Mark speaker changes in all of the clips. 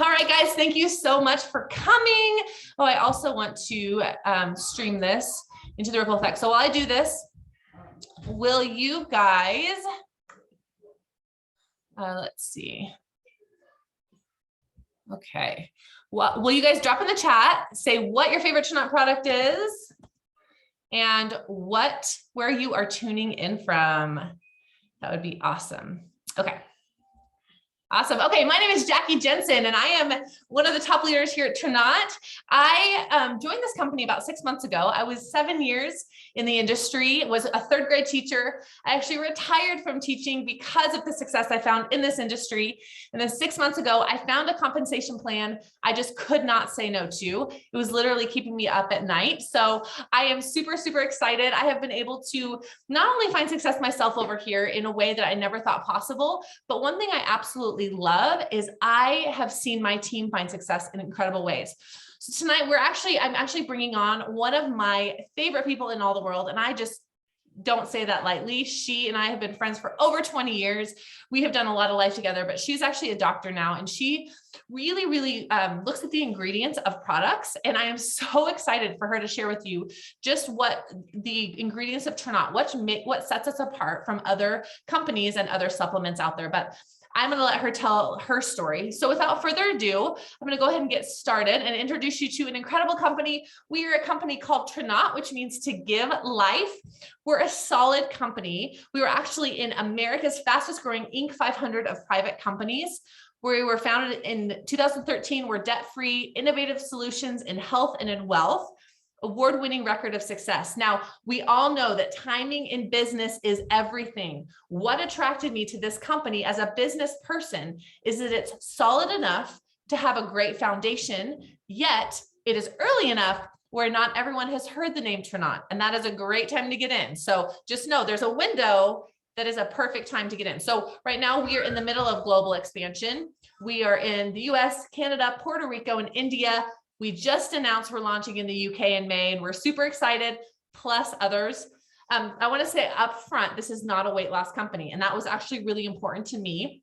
Speaker 1: All right, guys, thank you so much for coming. Oh, I also want to stream this into the ripple effect. So while I do this, will you guys, let's see. Okay. Well, will you guys drop in the chat, say what your favorite Tranont product is and where you are tuning in from? That would be awesome. Okay. Awesome. Okay, my name is Jackie Jensen, and I am one of the top leaders here at Tranont. I joined this company about 6 months ago. I was 7 years in the industry, was a third grade teacher. I actually retired from teaching because of the success I found in this industry. And then 6 months ago, I found a compensation plan I just could not say no to. It was literally keeping me up at night. So I am super, super excited. I have been able to not only find success myself over here in a way that I never thought possible, but one thing I absolutely love is I have seen my team find success in incredible ways. So tonight I'm actually bringing on one of my favorite people in all the world. And I just don't say that lightly. She and I have been friends for over 20 years. We have done a lot of life together, but she's actually a doctor now. And she really, really looks at the ingredients of products. And I am so excited for her to share with you just what the ingredients of Tranont, what sets us apart from other companies and other supplements out there. But I'm going to let her tell her story. So without further ado, I'm going to go ahead and get started and introduce you to an incredible company. We are a company called Tranont, which means to give life. We're a solid company. We were actually in America's fastest growing Inc. 500 of private companies. We were founded in 2013. We're debt-free, innovative solutions in health and in wealth. Award-winning record of success. Now, we all know that timing in business is everything. What attracted me to this company as a business person is that it's solid enough to have a great foundation, yet it is early enough where not everyone has heard the name Tranont, and that is a great time to get in. So just know there's a window that is a perfect time to get in. So right now we are in the middle of global expansion. We are in the US, Canada, Puerto Rico, and India. We just announced we're launching in the UK in May, and we're super excited, plus others. I want to say up front, this is not a weight loss company. And that was actually really important to me,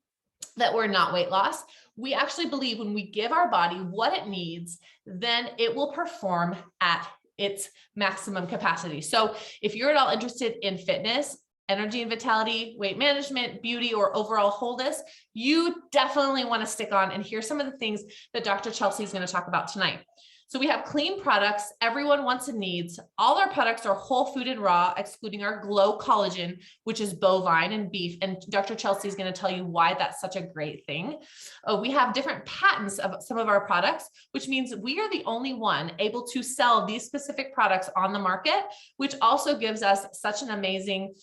Speaker 1: that we're not weight loss. We actually believe when we give our body what it needs, then it will perform at its maximum capacity. So if you're at all interested in fitness, energy and vitality, weight management, beauty, or overall wholeness, you definitely want to stick on and hear some of the things that Dr. Chelsea is going to talk about tonight. So we have clean products everyone wants and needs. All our products are whole food and raw, excluding our Glow collagen, which is bovine and beef. And Dr. Chelsea is going to tell you why that's such a great thing. We have different patents of some of our products, which means we are the only one able to sell these specific products on the market, which also gives us such an amazing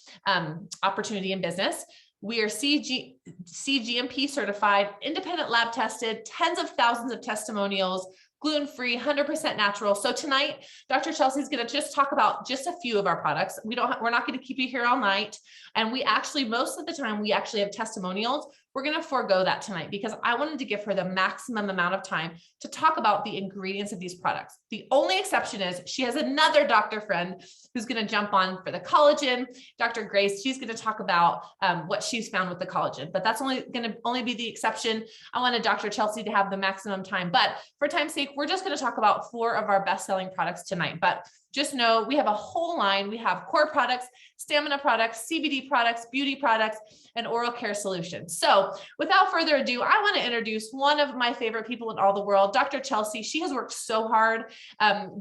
Speaker 1: opportunity in business. We are CGMP certified, independent lab tested, tens of thousands of testimonials, gluten-free, 100% natural. So tonight, Dr. Chelsea is going to just talk about just a few of our products. We're not going to keep you here all night. And we actually, most of the time, we actually have testimonials. We're going to forego that tonight because I wanted to give her the maximum amount of time to talk about the ingredients of these products. The only exception is she has another doctor friend who's going to jump on for the collagen. Dr. Grace, she's going to talk about what she's found with the collagen, but that's going to be the exception. I wanted Dr. Chelsea to have the maximum time, but for time's sake, we're just going to talk about 4 of our best-selling products tonight. But just know we have a whole line. We have core products, stamina products, CBD products, beauty products, and oral care solutions. So without further ado, I want to introduce one of my favorite people in all the world, Dr. Chelsea. She has worked so hard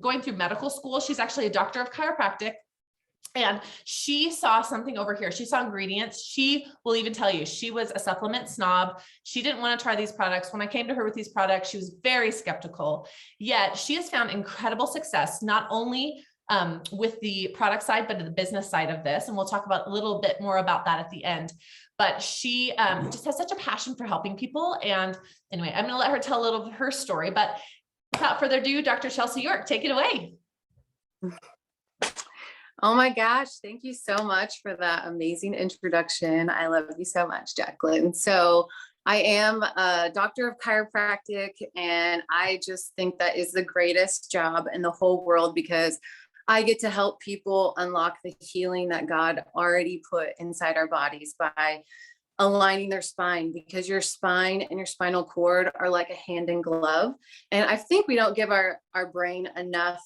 Speaker 1: going through medical school. She's actually a doctor of chiropractic. And she saw something over here. She saw ingredients. She will even tell you she was a supplement snob. She didn't want to try these products. When I came to her with these products, she was very skeptical. Yet she has found incredible success, not only with the product side, but the business side of this. And we'll talk about a little bit more about that at the end. But she just has such a passion for helping people. And anyway, I'm going to let her tell a little of her story. But without further ado, Dr. Chelsea York, take it away.
Speaker 2: Oh my gosh. Thank you so much for that amazing introduction. I love you so much, Jacqueline. So I am a doctor of chiropractic, and I just think that is the greatest job in the whole world because I get to help people unlock the healing that God already put inside our bodies by aligning their spine, because your spine and your spinal cord are like a hand in glove. And I think we don't give our brain enough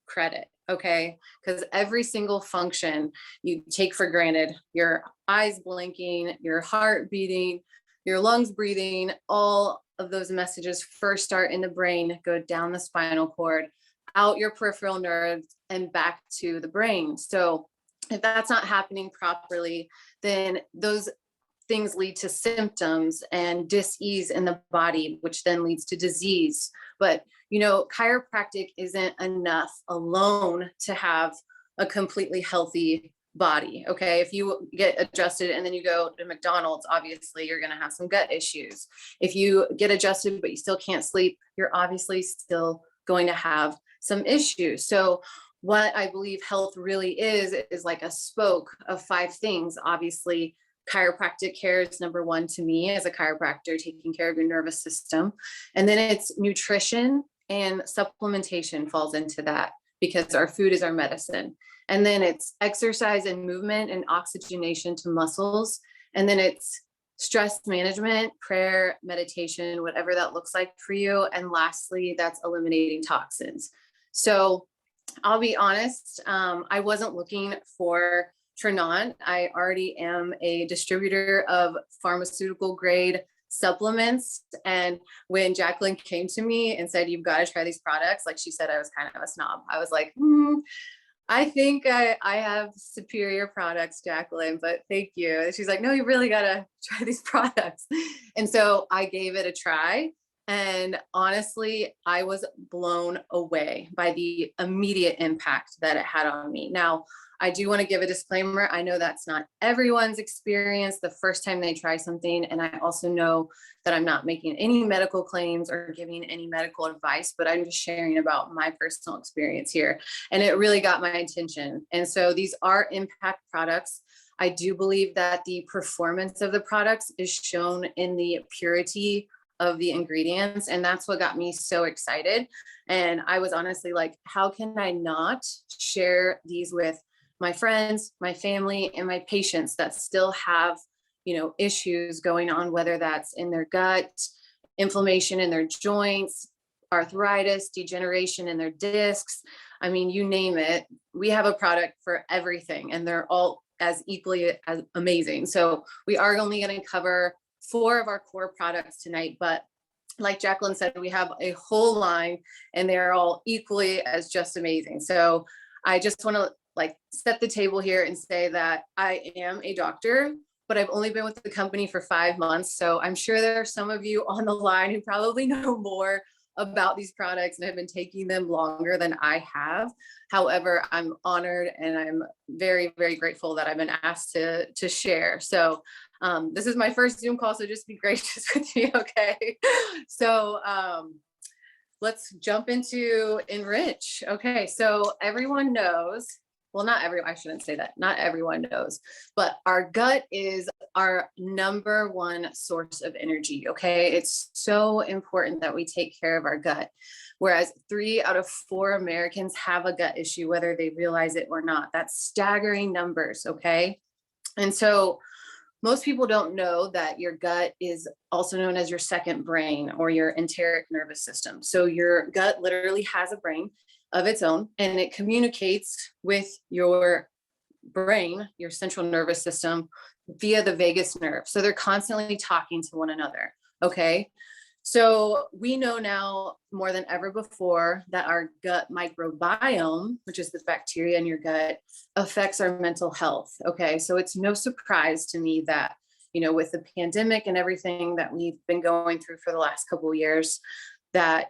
Speaker 2: credit. Okay. Because every single function you take for granted, your eyes blinking, your heart beating, your lungs breathing, all of those messages first start in the brain, go down the spinal cord, out your peripheral nerves, and back to the brain. So if that's not happening properly, then those things lead to symptoms and dis-ease in the body, which then leads to disease. But, chiropractic isn't enough alone to have a completely healthy body. Okay. If you get adjusted and then you go to McDonald's, obviously you're going to have some gut issues. If you get adjusted, but you still can't sleep, you're obviously still going to have some issues. So what I believe health really is like a spoke of 5 things. Obviously, chiropractic care is number 1 to me as a chiropractor, taking care of your nervous system. And then it's nutrition and supplementation falls into that, because our food is our medicine. And then it's exercise and movement and oxygenation to muscles. And then it's stress management, prayer, meditation, whatever that looks like for you. And lastly, that's eliminating toxins. So I'll be honest, I wasn't looking for Tranont. I already am a distributor of pharmaceutical grade supplements. And when Jacqueline came to me and said, "You've got to try these products," like she said, I was kind of a snob. I was like, I think I have superior products, Jacqueline, but thank you. And she's like, "No, you really got to try these products." And so I gave it a try. And honestly, I was blown away by the immediate impact that it had on me. Now, I do want to give a disclaimer. I know that's not everyone's experience the first time they try something. And I also know that I'm not making any medical claims or giving any medical advice, but I'm just sharing about my personal experience here. And it really got my attention. And so these are impact products. I do believe that the performance of the products is shown in the purity of the ingredients. And that's what got me so excited. And I was honestly like, how can I not share these with my friends, my family, and my patients that still have, issues going on, whether that's in their gut, inflammation in their joints, arthritis, degeneration in their discs. I mean, you name it. We have a product for everything, and they're all as equally as amazing. So we are only going to cover 4 of our core products tonight, but like Jacqueline said, we have a whole line and they're all equally as just amazing. So I just want to set the table here and say that I am a doctor, but I've only been with the company for 5 months. So I'm sure there are some of you on the line who probably know more about these products and have been taking them longer than I have. However, I'm honored and I'm very, very grateful that I've been asked to share. So this is my first Zoom call, so just be gracious with me, okay? So let's jump into Enrich. Okay, so everyone knows, well, not everyone, I shouldn't say that. Not everyone knows, but our gut is our number 1 source of energy, okay? It's so important that we take care of our gut. Whereas 3 out of 4 Americans have a gut issue, whether they realize it or not. That's staggering numbers, okay? And so most people don't know that your gut is also known as your second brain or your enteric nervous system. So your gut literally has a brain of its own, and it communicates with your brain, your central nervous system, via the vagus nerve. So they're constantly talking to one another. Okay. So we know now more than ever before that our gut microbiome, which is the bacteria in your gut, affects our mental health. Okay. So it's no surprise to me that, with the pandemic and everything that we've been going through for the last couple of years, that,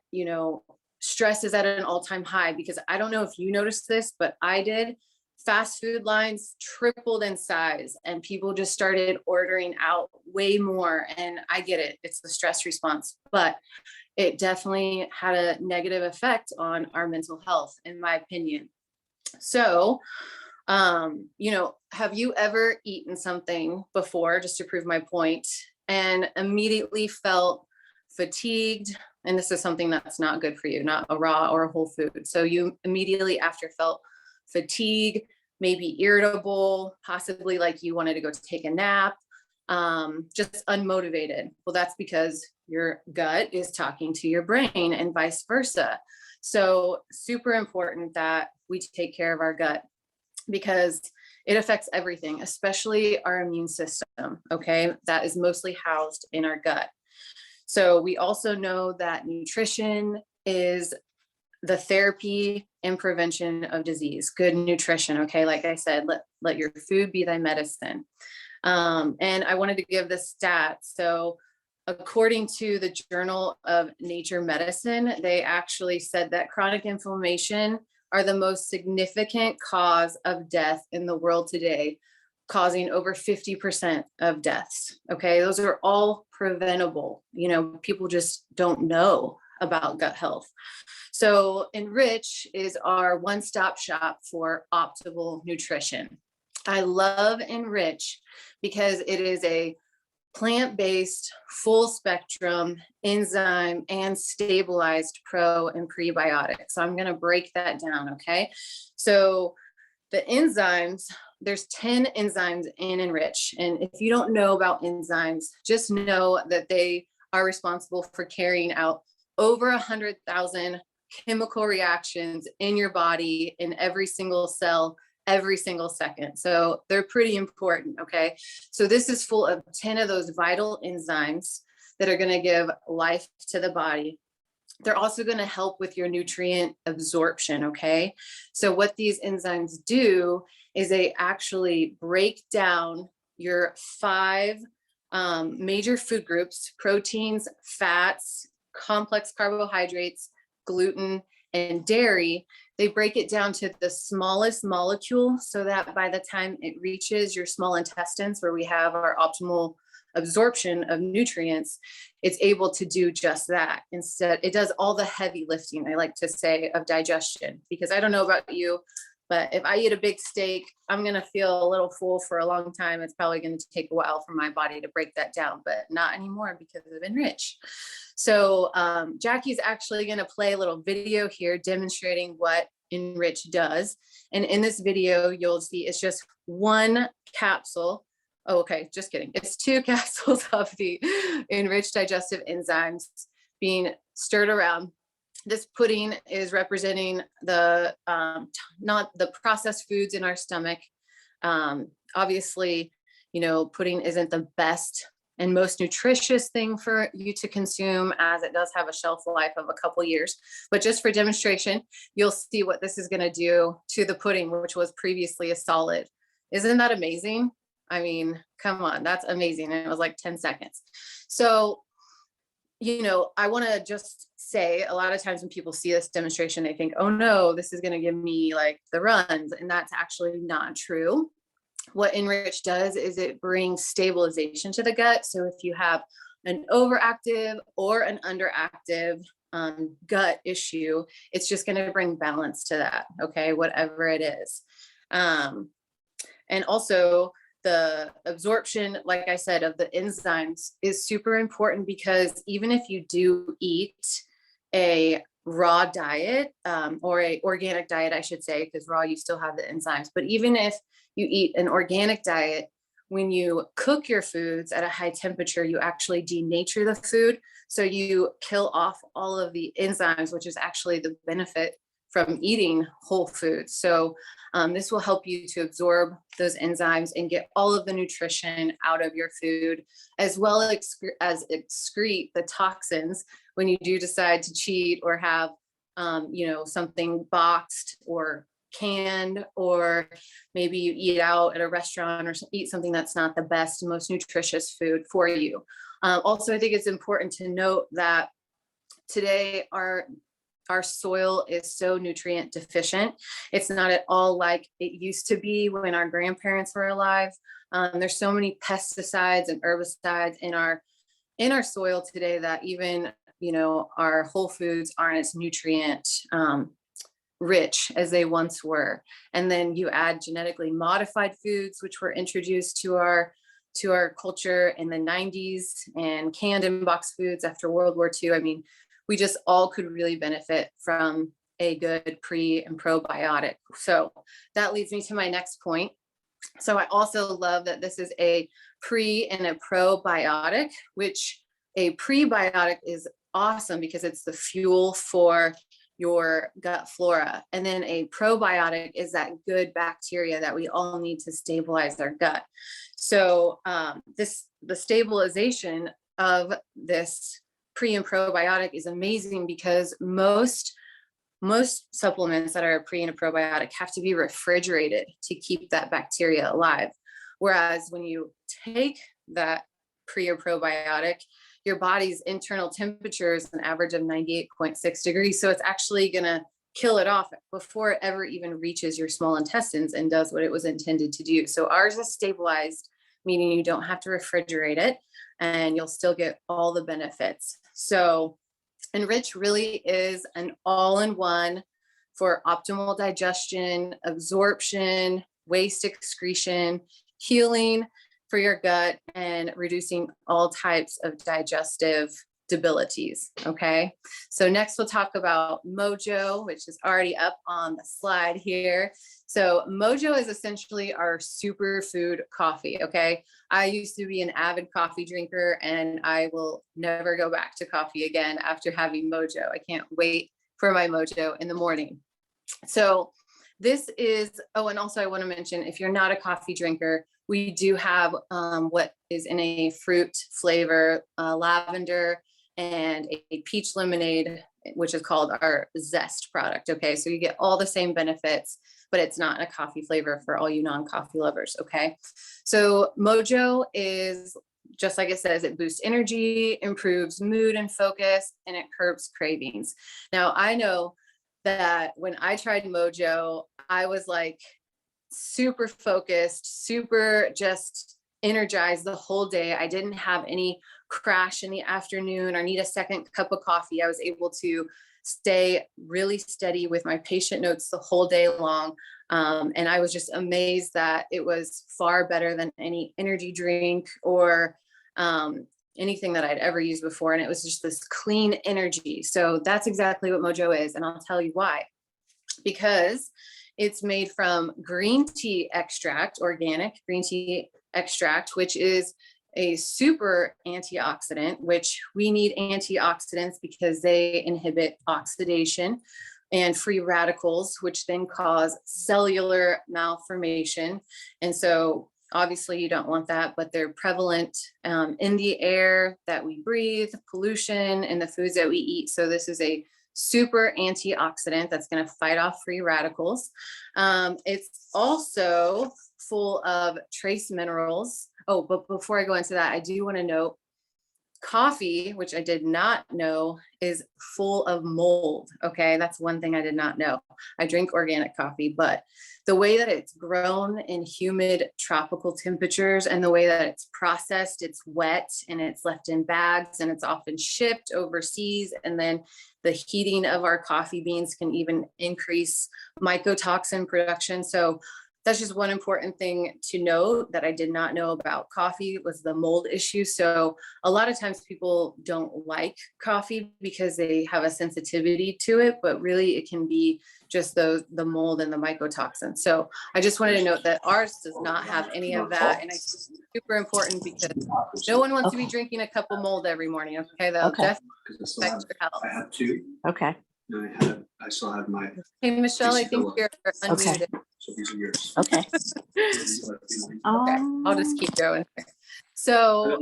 Speaker 2: stress is at an all-time high, because I don't know if you noticed this, but I did. Fast food lines tripled in size and people just started ordering out way more. And I get it. It's the stress response, but it definitely had a negative effect on our mental health, in my opinion. So, have you ever eaten something before, just to prove my point, and immediately felt fatigued? And this is something that's not good for you, not a raw or a whole food. So you immediately after felt fatigue, maybe irritable, possibly like you wanted to go take a nap. just unmotivated. Well, that's because your gut is talking to your brain and vice versa. So super important that we take care of our gut because it affects everything, especially our immune system. Okay. That is mostly housed in our gut. So we also know that nutrition is the therapy and prevention of disease. Good nutrition. Okay. Like I said, let your food be thy medicine. And I wanted to give this stat. So according to the Journal of Nature Medicine, they actually said that chronic inflammation are the most significant cause of death in the world today, causing over 50% of deaths. Okay, those are all preventable. You know, people just don't know about gut health. So Enrich is our one-stop shop for optimal nutrition. I love Enrich because it is a plant-based, full spectrum enzyme and stabilized pro and prebiotic. So I'm going to break that down. Okay. So the enzymes, there's 10 enzymes in Enrich. And if you don't know about enzymes, just know that they are responsible for carrying out over 100,000 chemical reactions in your body in every single cell every single second. So they're pretty important. Okay. So this is full of 10 of those vital enzymes that are going to give life to the body. They're also going to help with your nutrient absorption. Okay. So what these enzymes do is they actually break down your 5 major food groups: proteins, fats, complex carbohydrates, gluten, and dairy. They break it down to the smallest molecule so that by the time it reaches your small intestines, where we have our optimal absorption of nutrients, it's able to do just that. Instead, it does all the heavy lifting, I like to say, of digestion. Because I don't know about you, but if I eat a big steak, I'm going to feel a little full for a long time. It's probably going to take a while for my body to break that down, but not anymore because of Enrich. So Jackie's actually going to play a little video here demonstrating what Enrich does. And in this video, you'll see it's just 1 capsule. Oh, okay, just kidding. It's 2 capsules of the Enriched digestive enzymes being stirred around. This pudding is representing the not the processed foods in our stomach. Obviously, you know, pudding isn't the best and most nutritious thing for you to consume, as it does have a shelf life of a couple years. But just for demonstration, you'll see what this is going to do to the pudding, which was previously a solid. Isn't that amazing? I mean, come on, that's amazing. And it was like 10 seconds. So, you know, I want to just say, a lot of times when people see this demonstration, they think, oh no, this is going to give me like the runs. And that's actually not true. What Enrich does is it brings stabilization to the gut. So if you have an overactive or an underactive gut issue, it's just going to bring balance to that. Okay, whatever it is. And also the absorption, like I said, of the enzymes is super important, because even if you do eat a raw diet or a organic diet, I should say, because raw, you still have the enzymes. But even if you eat an organic diet, when you cook your foods at a high temperature, you actually denature the food. So you kill off all of the enzymes, which is actually the benefit from eating whole foods. So this will help you to absorb those enzymes and get all of the nutrition out of your food, as well as excrete the toxins when you do decide to cheat or have, you know, something boxed or canned, or maybe you eat out at a restaurant or eat something that's not the best and most nutritious food for you. Also, I think it's important to note that today our soil is so nutrient deficient. It's not at all like it used to be when our grandparents were alive. There's so many pesticides and herbicides in our soil today that even, you know, our whole foods aren't as nutrient rich as they once were. And then you add genetically modified foods, which were introduced to our culture in the 90s, and canned and boxed foods after World War II. I mean, we just all could really benefit from a good pre and probiotic. So that leads me to my next point. So I also love that this is a pre and a probiotic, which a prebiotic is awesome because it's the fuel for your gut flora. And then a probiotic is that good bacteria that we all need to stabilize our gut. So the stabilization of this pre and probiotic is amazing because most supplements that are a pre and a probiotic have to be refrigerated to keep that bacteria alive. Whereas when you take that pre or probiotic, your body's internal temperature is an average of 98.6 degrees. So it's actually going to kill it off before it ever even reaches your small intestines and does what it was intended to do. So ours is stabilized, meaning you don't have to refrigerate it and you'll still get all the benefits. So Enrich really is an all-in-one for optimal digestion, absorption, waste excretion, healing for your gut, and reducing all types of digestive debilities. Okay. So next we'll talk about Mojo, which is already up on the slide here. So Mojo is essentially our superfood coffee. Okay. I used to be an avid coffee drinker and I will never go back to coffee again after having Mojo. I can't wait for my Mojo in the morning. So this is, oh, and also I want to mention, if you're not a coffee drinker, we do have what is in a fruit flavor, lavender and a peach lemonade, which is called our Zest product. Okay, so you get all the same benefits, but it's not a coffee flavor for all you non-coffee lovers. Okay, so Mojo is just like it says, it boosts energy, improves mood and focus, and it curbs cravings. Now, I know that when I tried Mojo, I was like super focused, super just energized the whole day. I didn't have any crash in the afternoon or need a second cup of coffee. I was able to stay really steady with my patient notes the whole day long. And I was just amazed that it was far better than any energy drink or anything that I'd ever used before. And it was just this clean energy. So that's exactly what Mojo is. And I'll tell you why. Because it's made from green tea extract, organic green tea extract, which is a super antioxidant, which we need antioxidants because they inhibit oxidation and free radicals, which then cause cellular malformation. And so obviously you don't want that, but they're prevalent in the air that we breathe, pollution, and the foods that we eat. So this is a super antioxidant that's going to fight off free radicals. It's also full of trace minerals. Oh, but before I go into that, I do want to note coffee, which I did not know, is full of mold. Okay, that's one thing I did not know. I drink organic coffee, but the way that it's grown in humid tropical temperatures and the way that it's processed, it's wet and it's left in bags and it's often shipped overseas. And then the heating of our coffee beans can even increase mycotoxin production. So that's just one important thing to note that I did not know about coffee was the mold issue. So a lot of times people don't like coffee because they have a sensitivity to it, but really it can be just the mold and the mycotoxin. So I just wanted to note that ours does not have any of that. And it's super important because no one wants to be drinking a cup of mold every morning. Okay, they'll definitely affect your health.
Speaker 3: I have two.
Speaker 4: Okay.
Speaker 3: And I still have my.
Speaker 2: Hey, Michelle, I think you're unmuted.
Speaker 3: So these are yours.
Speaker 4: Okay.
Speaker 2: Okay, I'll just keep going. So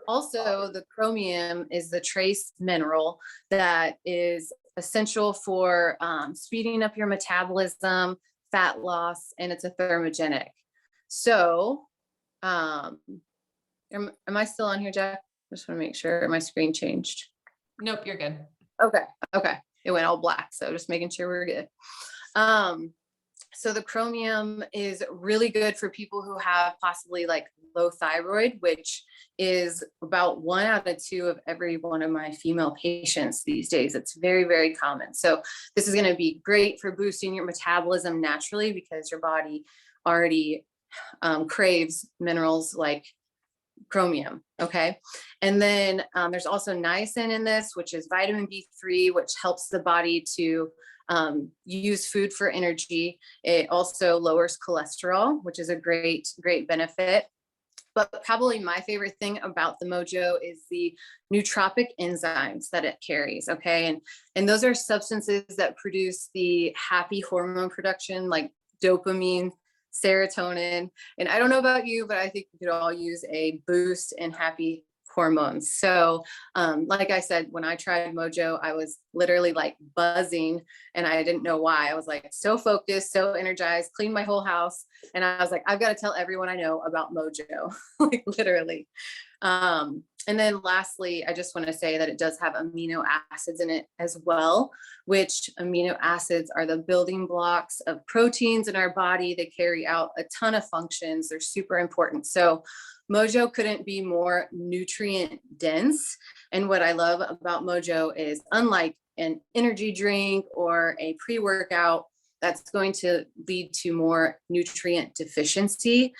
Speaker 2: also the chromium is the trace mineral that is essential for speeding up your metabolism, fat loss, and it's a thermogenic. So am I still on here, Jack? I just want to make sure my screen changed.
Speaker 1: Nope, you're good.
Speaker 2: Okay. It went all black. So just making sure we're good. So the chromium is really good for people who have possibly like low thyroid, which is about 1 out of 2 of every one of my female patients these days. It's very, very common. So this is going to be great for boosting your metabolism naturally because your body already craves minerals like chromium. Okay. And then there's also niacin in this, which is vitamin B3, which helps the body to use food for energy. It also lowers cholesterol, which is a great benefit. But probably my favorite thing about the Mojo is the nootropic enzymes that it carries. Okay. And those are substances that produce the happy hormone production, like dopamine, serotonin. And I don't know about you, but I think we could all use a boost in happy hormones. So like I said, when I tried Mojo, I was literally like buzzing and I didn't know why. I was like so focused, so energized, cleaned my whole house. And I was like, I've got to tell everyone I know about Mojo, like literally. And then lastly, I just want to say that it does have amino acids in it as well, which amino acids are the building blocks of proteins in our body. They carry out a ton of functions. They're super important. So Mojo couldn't be more nutrient dense. And what I love about Mojo is, unlike an energy drink or a pre-workout that's going to lead to more nutrient deficiency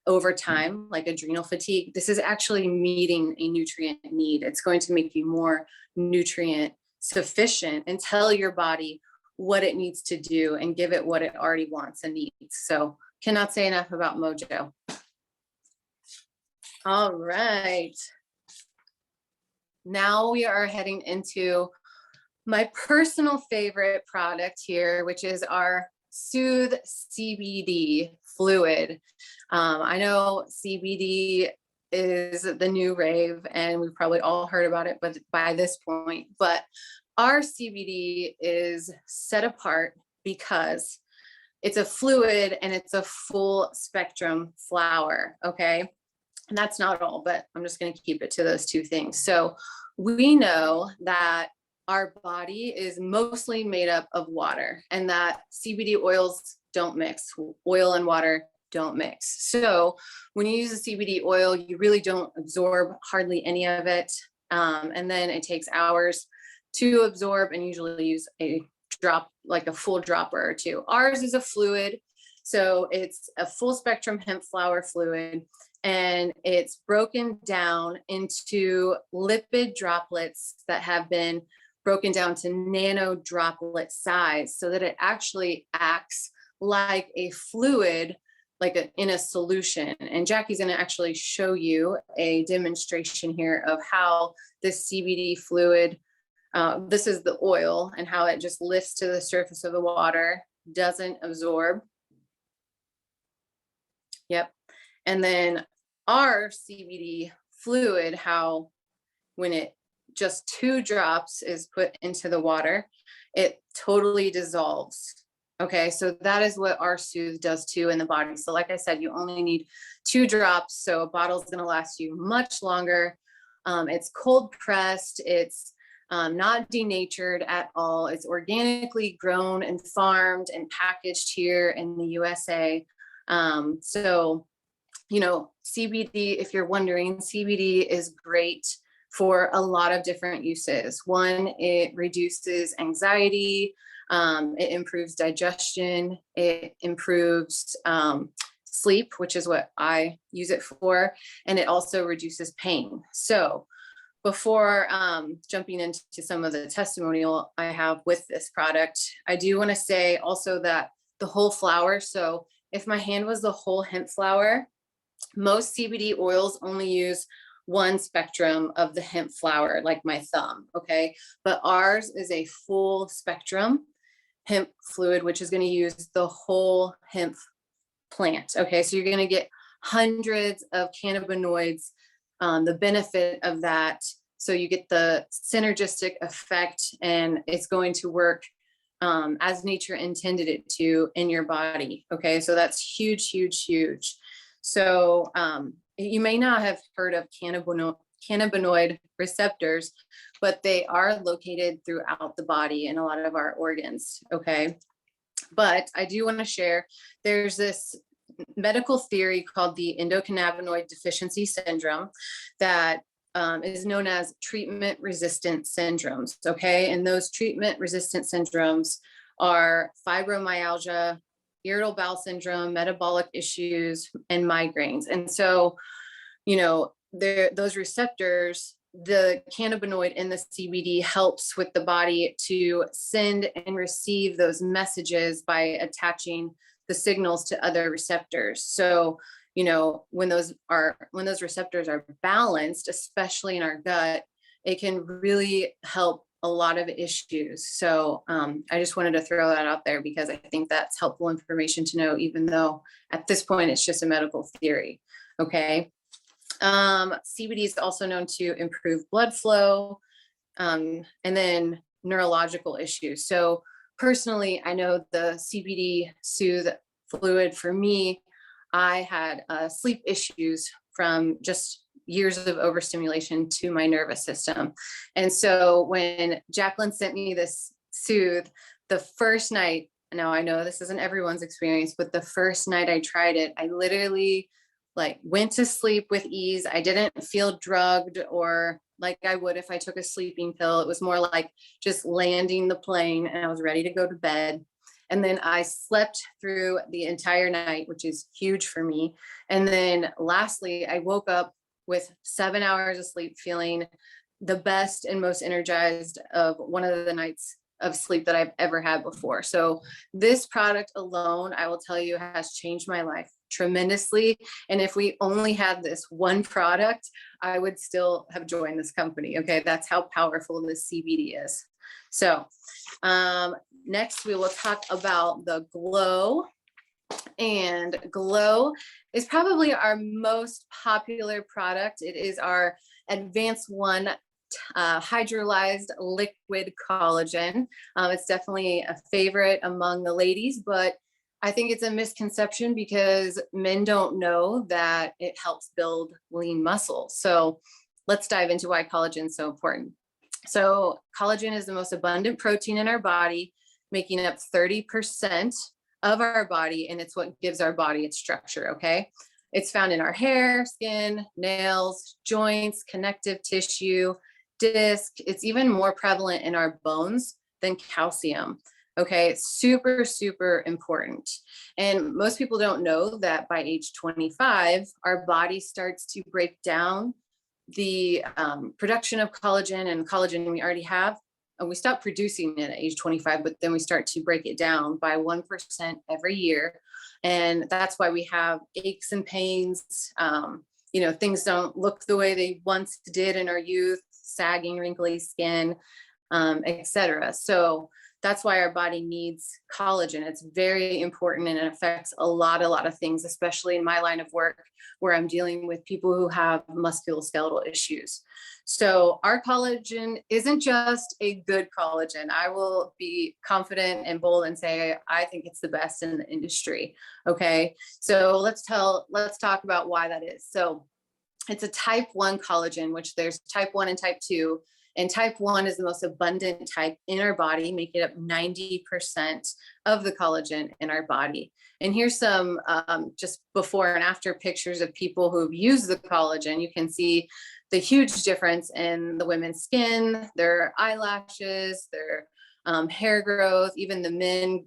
Speaker 2: over time, like adrenal fatigue, this is actually meeting a nutrient need. It's going to make you more nutrient sufficient and tell your body what it needs to do and give it what it already wants and needs. So cannot say enough about Mojo. All right. Now we are heading into my personal favorite product here, which is our Soothe CBD fluid. I know CBD is the new rave and we've probably all heard about it by this point, but our CBD is set apart because it's a fluid and it's a full spectrum flower. Okay. And that's not all, but I'm just going to keep it to those two things. So we know that our body is mostly made up of water and that CBD oils don't mix. Oil and water don't mix. So when you use a CBD oil, you really don't absorb hardly any of it. And then it takes hours to absorb and usually use a drop, like a full dropper or two. Ours is a fluid. So it's a full spectrum hemp flower fluid, and it's broken down into lipid droplets that have been broken down to nano droplet size so that it actually acts like a fluid, like in a solution. And Jackie's going to actually show you a demonstration here of how this CBD fluid, this is the oil, and how it just lifts to the surface of the water, doesn't absorb. Yep. And then our CBD fluid, how when it just 2 drops is put into the water, it totally dissolves. Okay, so that is what our Soothe does too in the body. So like I said, you only need 2 drops. So a bottle is going to last you much longer. It's cold pressed. It's not denatured at all. It's organically grown and farmed and packaged here in the USA. So, you know, CBD, if you're wondering, CBD is great for a lot of different uses. One, it reduces anxiety, it improves digestion, it improves sleep, which is what I use it for, and it also reduces pain. So before jumping into some of the testimonial I have with this product, I do want to say also that the whole flower, so if my hand was the whole hemp flower, most CBD oils only use one spectrum of the hemp flower, like my thumb, okay? But ours is a full spectrum hemp fluid, which is going to use the whole hemp plant, okay? So you're going to get hundreds of cannabinoids, the benefit of that. So you get the synergistic effect, and it's going to work as nature intended it to in your body. Okay, so that's huge, huge, huge. So you may not have heard of cannabinoid receptors, but they are located throughout the body in a lot of our organs. Okay, but I do want to share, there's this medical theory called the endocannabinoid deficiency syndrome that is known as treatment resistant syndromes. Okay. And those treatment resistant syndromes are fibromyalgia, irritable bowel syndrome, metabolic issues, and migraines. And so those receptors, the cannabinoid in the CBD helps with the body to send and receive those messages by attaching the signals to other receptors. So, when those receptors are balanced, especially in our gut, it can really help a lot of issues. So I just wanted to throw that out there because I think that's helpful information to know, even though at this point it's just a medical theory. Okay. CBD is also known to improve blood flow, and then neurological issues. So personally, I know the CBD Soothe fluid for me, I had sleep issues from just years of overstimulation to my nervous system. And so when Jacqueline sent me this Soothe, the first night, now I know this isn't everyone's experience, but the first night I tried it, I literally went to sleep with ease. I didn't feel drugged or like I would if I took a sleeping pill. It was more like just landing the plane and I was ready to go to bed. And then I slept through the entire night, which is huge for me. And then lastly, I woke up with 7 hours of sleep, feeling the best and most energized of one of the nights of sleep that I've ever had before. So this product alone, I will tell you, has changed my life tremendously. And if we only had this one product, I would still have joined this company. Okay. That's how powerful this CBD is. So next we will talk about the Glow. And Glow is probably our most popular product. It is our Advanced One hydrolyzed liquid collagen. It's definitely a favorite among the ladies, but I think it's a misconception because men don't know that it helps build lean muscle. So let's dive into why collagen is so important. So collagen is the most abundant protein in our body, making up 30% of our body, and it's what gives our body its structure. Okay. It's found in our hair, skin, nails, joints, connective tissue, disc. It's even more prevalent in our bones than calcium. Okay, it's super, super important. And most people don't know that by age 25, our body starts to break down the production of collagen, and collagen we already have. And we stop producing it at age 25, but then we start to break it down by 1% every year. And that's why we have aches and pains. Things don't look the way they once did in our youth, sagging, wrinkly skin, etc. So that's why our body needs collagen. It's very important and it affects a lot of things, especially in my line of work where I'm dealing with people who have musculoskeletal issues. So our collagen isn't just a good collagen. I will be confident and bold and say, I think it's the best in the industry. Okay. So let's talk about why that is. So it's a type 1 collagen, which there's type 1 and type 2. And type 1 is the most abundant type in our body, making up 90% of the collagen in our body. And here's some just before and after pictures of people who've used the collagen. You can see the huge difference in the women's skin, their eyelashes, their hair growth, even the men,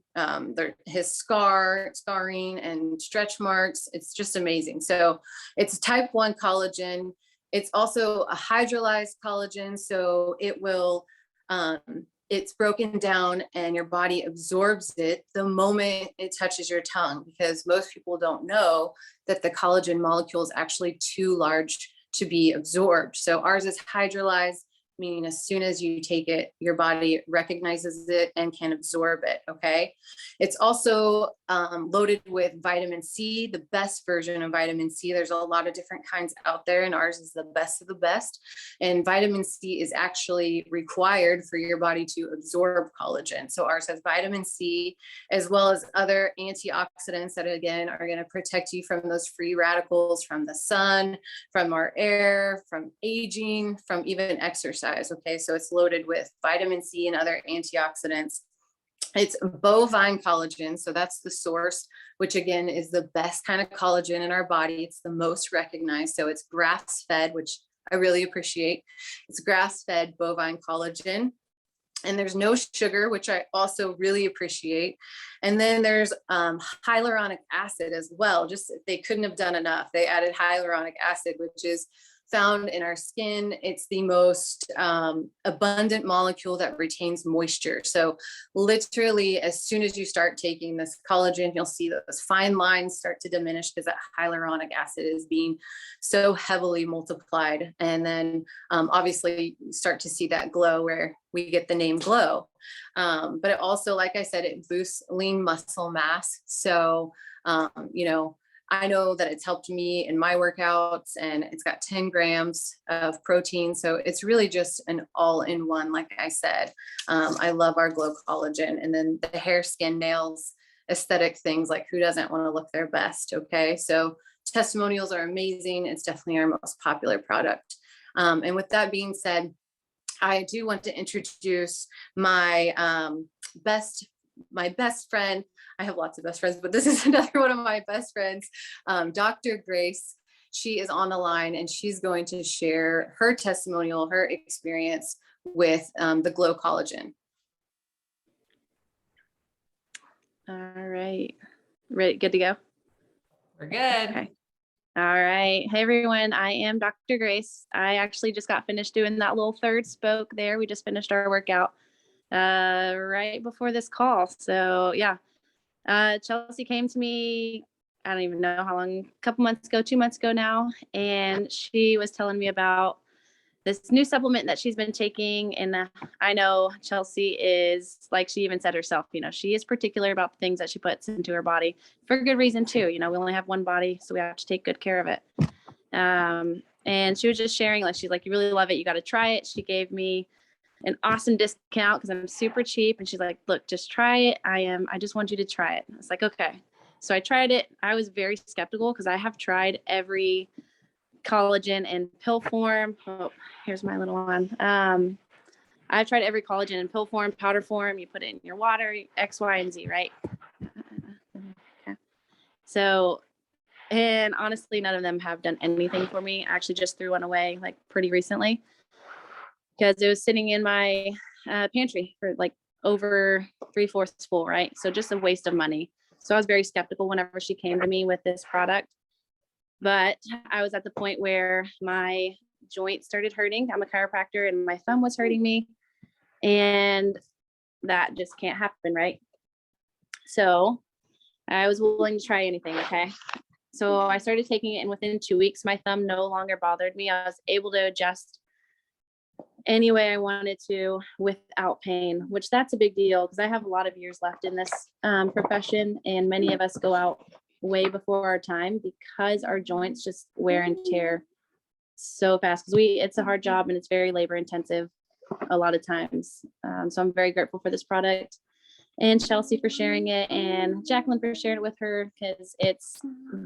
Speaker 2: his scarring and stretch marks. It's just amazing. So it's type 1 collagen. It's also a hydrolyzed collagen. So it will, it's broken down and your body absorbs it the moment it touches your tongue, because most people don't know that the collagen molecule is actually too large to be absorbed. So ours is hydrolyzed, meaning as soon as you take it, your body recognizes it and can absorb it. Okay. It's also loaded with vitamin C, the best version of vitamin C. There's a lot of different kinds out there, and ours is the best of the best. And vitamin C is actually required for your body to absorb collagen. So ours has vitamin C, as well as other antioxidants that, again, are going to protect you from those free radicals, from the sun, from our air, from aging, from even exercise. Okay. So it's loaded with vitamin C and other antioxidants. It's bovine collagen. So that's the source, which again is the best kind of collagen in our body. It's the most recognized. So it's grass fed, which I really appreciate. It's grass fed bovine collagen. And there's no sugar, which I also really appreciate. And then there's hyaluronic acid as well. Just if they couldn't have done enough, they added hyaluronic acid, which is found in our skin. It's the most abundant molecule that retains moisture. So literally, as soon as you start taking this collagen, you'll see those fine lines start to diminish because that hyaluronic acid is being so heavily multiplied. And then obviously you start to see that glow where we get the name glow. But it also, like I said, it boosts lean muscle mass. So, you know, I know that it's helped me in my workouts, and it's got 10 grams of protein. So it's really just an all-in-one, like I said. I love our Glow Collagen. And then the hair, skin, nails, aesthetic things, like who doesn't want to look their best, okay? So testimonials are amazing. It's definitely our most popular product. And with that being said, I do want to introduce my best friend. I have lots of best friends, but this is another one of my best friends, Dr. Grace. She is on the line, and she's going to share her testimonial, her experience with the Glow Collagen.
Speaker 4: All right. Ready, good to go?
Speaker 1: We're good.
Speaker 4: Okay. All right. Hey, everyone. I am Dr. Grace. I actually just got finished doing that little third spoke there. We just finished our workout right before this call. So yeah, Chelsea came to me, I don't even know how long, a couple months ago, 2 months ago now. And she was telling me about this new supplement that she's been taking. And I know Chelsea is, like she even said herself, you know, she is particular about the things that she puts into her body for good reason too. You know, we only have one body, so we have to take good care of it. And she was just sharing, like, she's like, you really love it, you got to try it. She gave me an awesome discount because I'm super cheap. And she's like, look, just try it. I just want you to try it. I was like, okay. So I tried it. I was very skeptical because I have tried every collagen in pill form. Oh, here's my little one. I've tried every collagen in pill form, powder form. You put it in your water, X, Y, and Z, right? Okay. So, and honestly, none of them have done anything for me. I actually just threw one away like pretty recently because it was sitting in my pantry for like over 3/4 full, right? So just a waste of money. So I was very skeptical whenever she came to me with this product. But I was at the point where my joint started hurting. I'm a chiropractor, and my thumb was hurting me. And that just can't happen, right? So I was willing to try anything, okay? So I started taking it, and within 2 weeks, my thumb no longer bothered me. I was able to adjust any way I wanted to without pain, which that's a big deal because I have a lot of years left in this profession, and many of us go out way before our time because our joints just wear and tear so fast because it's a hard job and it's very labor intensive a lot of times. So I'm very grateful for this product, and Chelsea for sharing it, and Jacqueline for sharing it with her because it's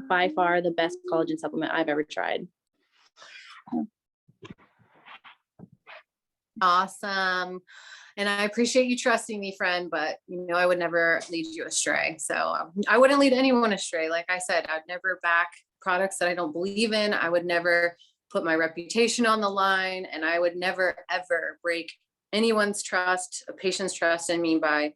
Speaker 4: by far the best collagen supplement I've ever tried.
Speaker 2: Awesome. And I appreciate you trusting me, friend, but you know, I would never lead you astray. So I wouldn't lead anyone astray. Like I said, I'd never back products that I don't believe in. I would never put my reputation on the line, and I would never, ever break anyone's trust, a patient's trust in me by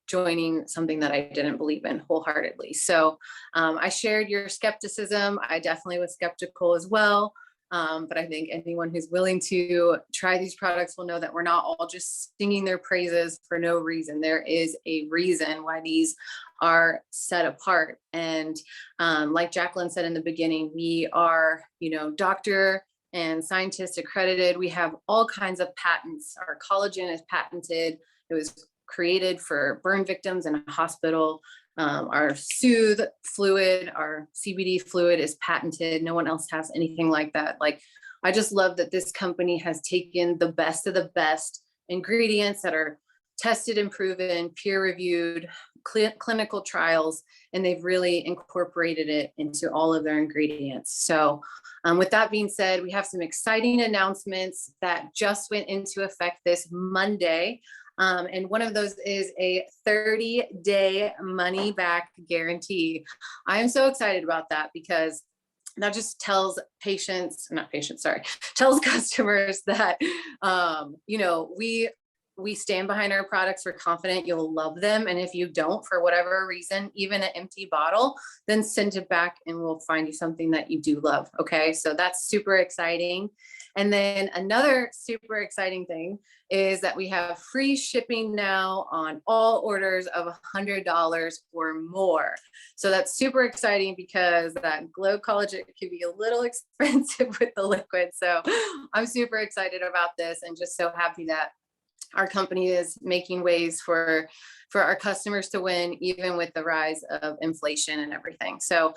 Speaker 2: joining something that I didn't believe in wholeheartedly. So I shared your skepticism. I definitely was skeptical as well. But I think anyone who's willing to try these products will know that we're not all just singing their praises for no reason. There is a reason why these are set apart. And like Jacqueline said in the beginning, we are, you know, doctor and scientist accredited. We have all kinds of patents. Our collagen is patented. It was created for burn victims in a hospital. Our Soothe fluid, our CBD fluid is patented. No one else has anything like that. Like, I just love that this company has taken the best of the best ingredients that are tested and proven, peer reviewed, clinical trials, and they've really incorporated it into all of their ingredients. So with that being said, we have some exciting announcements that just went into effect this Monday. And one of those is a 30-day money back guarantee. I am so excited about that because that just tells tells customers that, you know, we we stand behind our products. We're confident you'll love them. And if you don't, for whatever reason, even an empty bottle, then send it back and we'll find you something that you do love. Okay. So that's super exciting. And then another super exciting thing is that we have free shipping now on all orders of $100 or more. So that's super exciting because that Glow Collagen can be a little expensive with the liquid. So I'm super excited about this and just so happy that our company is making ways for our customers to win, even with the rise of inflation and everything. So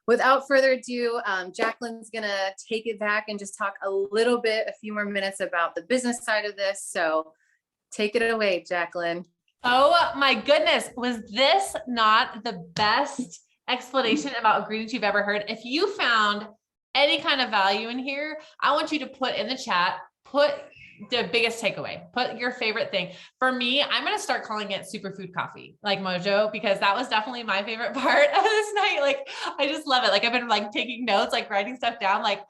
Speaker 2: without further ado, Jacqueline's gonna take it back and just talk a few more minutes about the business side of this. So take it away, Jacqueline.
Speaker 1: Oh my goodness. Was this not the best explanation about ingredients you've ever heard? If you found any kind of value in here, I want you to put in the chat, put the biggest takeaway, put your favorite thing. For me, I'm going to start calling it superfood coffee, like Mojo, because that was definitely my favorite part of this night. Like, I just love it. Like, I've been like taking notes, like writing stuff down. Like,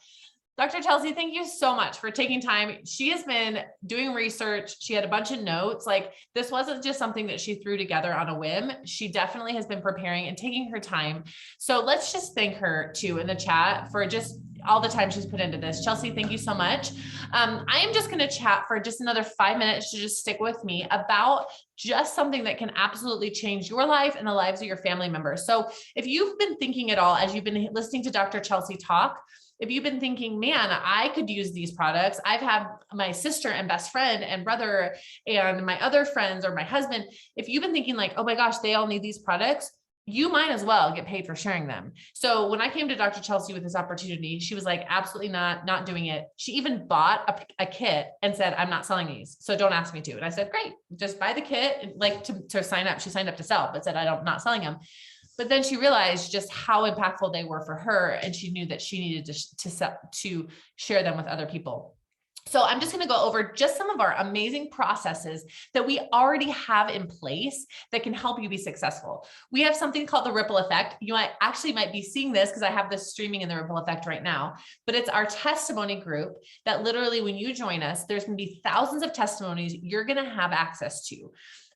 Speaker 1: Dr. Chelsea, thank you so much for taking time. She has been doing research. She had a bunch of notes. Like, this wasn't just something that she threw together on a whim. She definitely has been preparing and taking her time. So let's just thank her too in the chat for just all the time she's put into this. Chelsea, thank you so much. I am just going to chat for just another 5 minutes to just stick with me about just something that can absolutely change your life and the lives of your family members. So if you've been thinking at all, as you've been listening to Dr. Chelsea talk, if you've been thinking, man, I could use these products. I've had my sister and best friend and brother and my other friends or my husband. If you've been thinking like, oh my gosh, they all need these products, you might as well get paid for sharing them. So when I came to Dr. Chelsea with this opportunity, she was like, absolutely not doing it. She even bought a kit and said, I'm not selling these. So don't ask me to. And I said, great, just buy the kit, like to sign up. She signed up to sell, but said, I'm not selling them. But then she realized just how impactful they were for her. And she knew that she needed to share them with other people. So I'm just going to go over just some of our amazing processes that we already have in place that can help you be successful. We have something called the ripple effect. You might be seeing this because I have this streaming in the ripple effect right now, but it's our testimony group that literally when you join us, there's going to be thousands of testimonies you're going to have access to,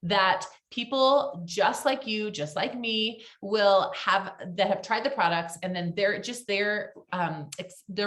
Speaker 1: that people just like you, just like me, that have tried the products, and then their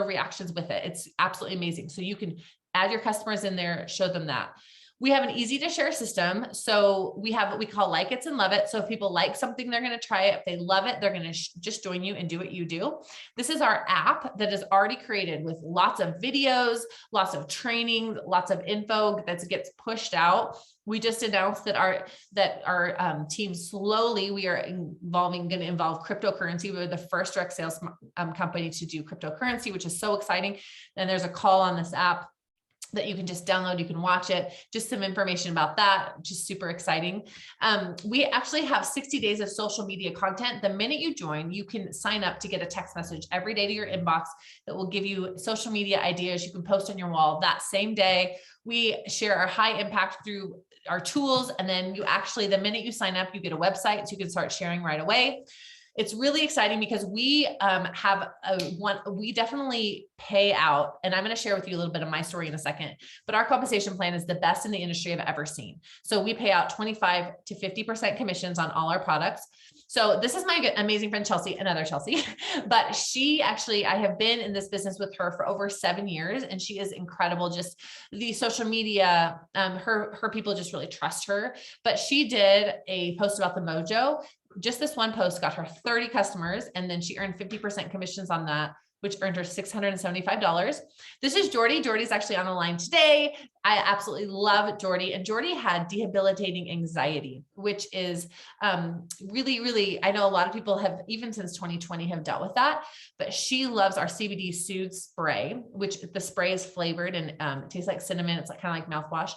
Speaker 1: reactions with it. It's absolutely amazing. So you can add your customers in there, show them that. We have an easy to share system. So we have what we call like it and love it. So if people like something, they're going to try it. If they love it, they're going to just join you and do what you do. This is our app that is already created with lots of videos, lots of training, lots of info that gets pushed out. We just announced that our team slowly, we are going to involve cryptocurrency. We're the first direct sales company to do cryptocurrency, which is so exciting. And there's a call on this app that you can just download, you can watch it, just some information about that, which is super exciting. We actually have 60 days of social media content. The minute you join, you can sign up to get a text message every day to your inbox that will give you social media ideas you can post on your wall that same day. We share our high impact through our tools. And then the minute you sign up, you get a website so you can start sharing right away. It's really exciting because we we definitely pay out, and I'm going to share with you a little bit of my story in a second, but our compensation plan is the best in the industry I've ever seen. So we pay out 25 to 50% commissions on all our products. So this is my amazing friend, Chelsea, another Chelsea, but I have been in this business with her for over 7 years, and she is incredible. Just the social media, her people just really trust her, but she did a post about the Mojo. Just this one post got her 30 customers, and then she earned 50% commissions on that, which earned her $675. This is Jordy. Jordy's actually on the line today. I absolutely love Jordy. And Jordy had debilitating anxiety, which is really, really, I know a lot of people have, even since 2020, have dealt with that, but she loves our CBD Soothe spray, which the spray is flavored and it tastes like cinnamon. It's kind of like mouthwash,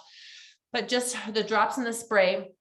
Speaker 1: but just the drops in the spray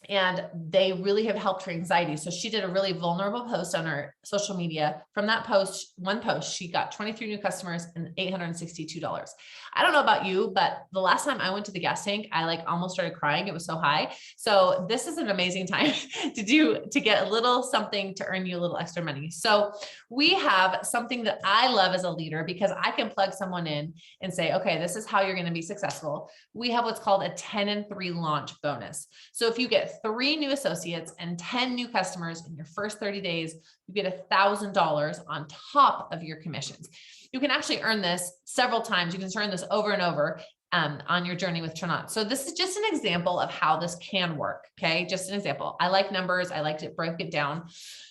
Speaker 1: and they really have helped her anxiety. So she did a really vulnerable post on her social media. From that post, one post, she got 23 new customers and $862. I don't know about you, but the last time I went to the gas tank, I like almost started crying. It was so high. So this is an amazing time to get a little something to earn you a little extra money. So we have something that I love as a leader, because I can plug someone in and say, okay, this is how you're going to be successful. We have what's called a 10 and 3 launch bonus. So if you get 3 new associates and 10 new customers in your first 30 days, you get $1,000 on top of your commissions. You can actually earn this several times. You can earn this over and over on your journey with Tranont. So this is just an example of how this can work. Okay. Just an example. I like numbers. I like to break it down.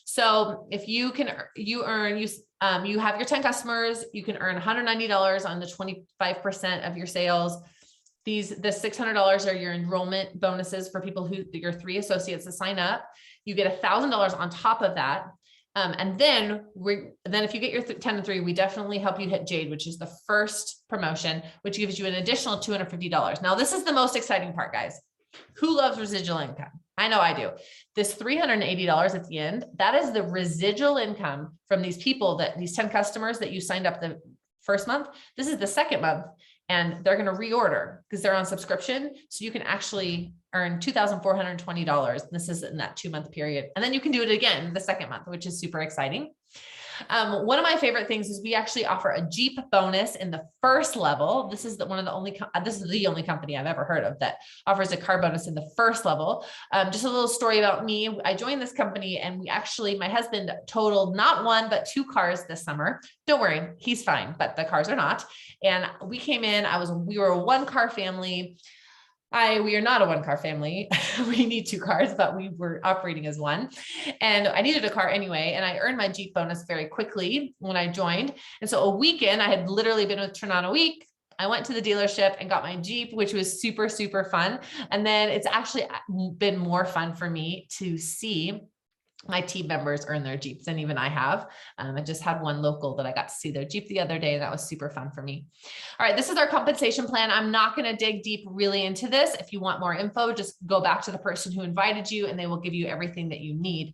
Speaker 1: So if you have your 10 customers, you can earn $190 on the 25% of your sales. The $600 are your enrollment bonuses for people your 3 associates to sign up. You get $1,000 on top of that. And then if you get your 10 and 3, we definitely help you hit Jade, which is the first promotion, which gives you an additional $250. Now, this is the most exciting part, guys. Who loves residual income? I know I do. This $380 at the end, that is the residual income from these 10 customers that you signed up the first month. This is the second month. And they're going to reorder because they're on subscription. So you can actually earn $2,420. This is in that 2-month period. And then you can do it again the second month, which is super exciting. One of my favorite things is we actually offer a Jeep bonus in the first level. This is the only company I've ever heard of that offers a car bonus in the first level. Just a little story about me. I joined this company and my husband totaled not 1, but 2 cars this summer. Don't worry, he's fine, but the cars are not. And we came in, we were a 1-car family. We are not a 1-car family. We need 2 cars, but we were operating as 1. And I needed a car anyway. And I earned my Jeep bonus very quickly when I joined. And so a weekend, I had literally been with Tranont a week. I went to the dealership and got my Jeep, which was super, super fun. And then it's actually been more fun for me to see my team members earn their Jeeps than even I have. I just had one local that I got to see their Jeep the other day. And that was super fun for me. All right. This is our compensation plan. I'm not going to dig deep really into this. If you want more info, just go back to the person who invited you and they will give you everything that you need.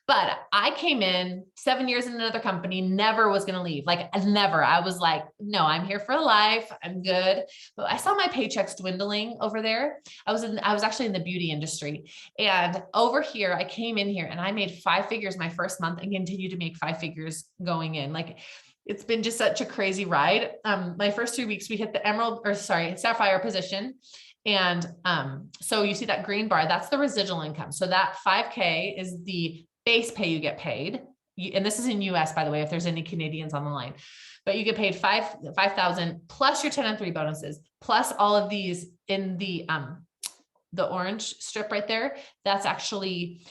Speaker 1: But I came in 7 years in another company, never was going to leave. Like never. I was like, no, I'm here for life. I'm good. But I saw my paychecks dwindling over there. I was actually in the beauty industry, and over here, I came in here and I made 5 figures my first month and continue to make 5 figures going in. Like it's been just such a crazy ride. My first 3 weeks, we hit the sapphire position. And so you see that green bar, that's the residual income. So that 5K is the base pay you get paid. And this is in US, by the way, if there's any Canadians on the line, but you get paid $5,000 plus your 10 and 3 bonuses, plus all of these in the orange strip right there. That's actually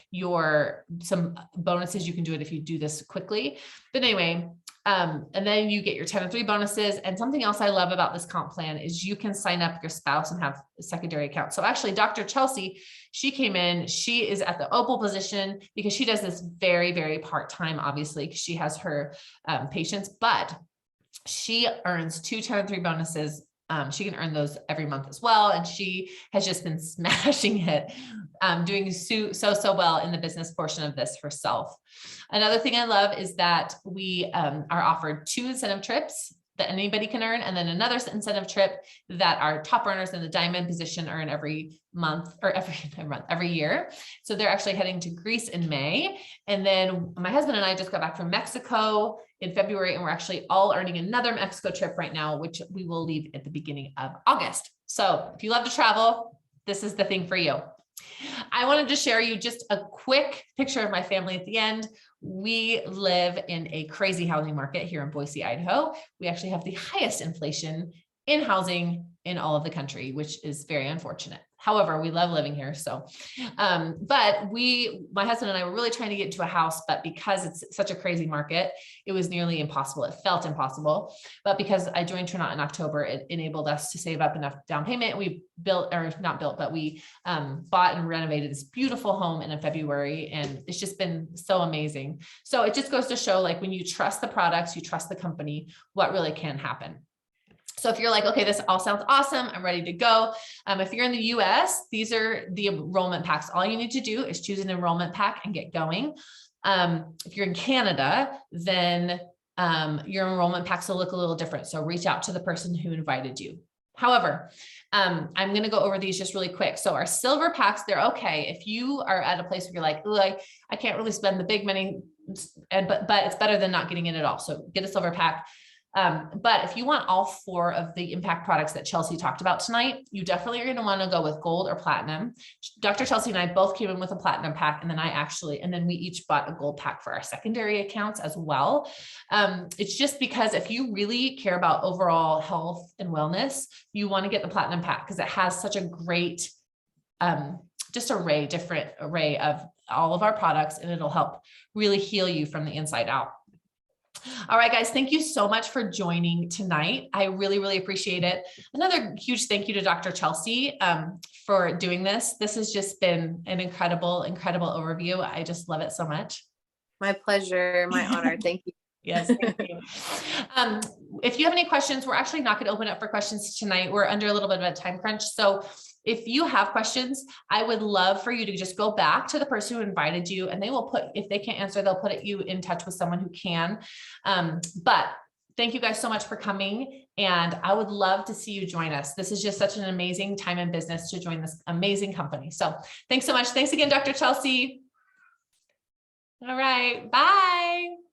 Speaker 1: some bonuses. You can do it if you do this quickly. But anyway, and then you get your 10 and 3 bonuses. And something else I love about this comp plan is you can sign up your spouse and have a secondary account. So actually Dr. Chelsea, she came in, she is at the opal position because she does this very, very part-time, obviously, because she has her patients, but she earns 2 10 and 3 bonuses. She can earn those every month as well. And she has just been smashing it, doing so well in the business portion of this herself. Another thing I love is that we are offered 2 incentive trips that anybody can earn. And then another incentive trip that our top earners in the diamond position earn every month or every year. So they're actually heading to Greece in May. And then my husband and I just got back from Mexico in February, and we're actually all earning another Mexico trip right now, which we will leave at the beginning of August. So if you love to travel, this is the thing for you. I wanted to share you just a quick picture of my family at the end. We live in a crazy housing market here in Boise, Idaho. We actually have the highest inflation in housing in all of the country, which is very unfortunate. However, we love living here. So, but my husband and I were really trying to get into a house, but because it's such a crazy market, it was nearly impossible. It felt impossible, but because I joined Tranont in October, it enabled us to save up enough down payment. We bought and renovated this beautiful home in February, and it's just been so amazing. So it just goes to show, like, when you trust the products, you trust the company, what really can happen. So if you're like, okay, this all sounds awesome, I'm ready to go. If you're in the US, these are the enrollment packs. All you need to do is choose an enrollment pack and get going. If you're in Canada, then your enrollment packs will look a little different. So reach out to the person who invited you. However, I'm going to go over these just really quick. So our silver packs, they're okay. If you are at a place where you're like, I can't really spend the big money, but it's better than not getting it at all. So get a silver pack. But if you want all 4 of the impact products that Chelsea talked about tonight, you definitely are going to want to go with gold or platinum. Dr. Chelsea and I both came in with a platinum pack, and then we each bought a gold pack for our secondary accounts as well. It's just because if you really care about overall health and wellness, you want to get the platinum pack because it has such a great, different array of all of our products, and it'll help really heal you from the inside out. All right, guys, thank you so much for joining tonight. I really, really appreciate it. Another huge thank you to Dr. Chelsea for doing this. This has just been an incredible, incredible overview. I just love it so much.
Speaker 2: My pleasure, my honor. Thank you.
Speaker 1: Yes, thank you. If you have any questions, we're actually not going to open up for questions tonight. We're under a little bit of a time crunch. So if you have questions, I would love for you to just go back to the person who invited you, and they will if they can't answer, they'll put you in touch with someone who can. But thank you guys so much for coming. And I would love to see you join us. This is just such an amazing time in business to join this amazing company. So thanks so much. Thanks again, Dr. Chelsea. All right. Bye.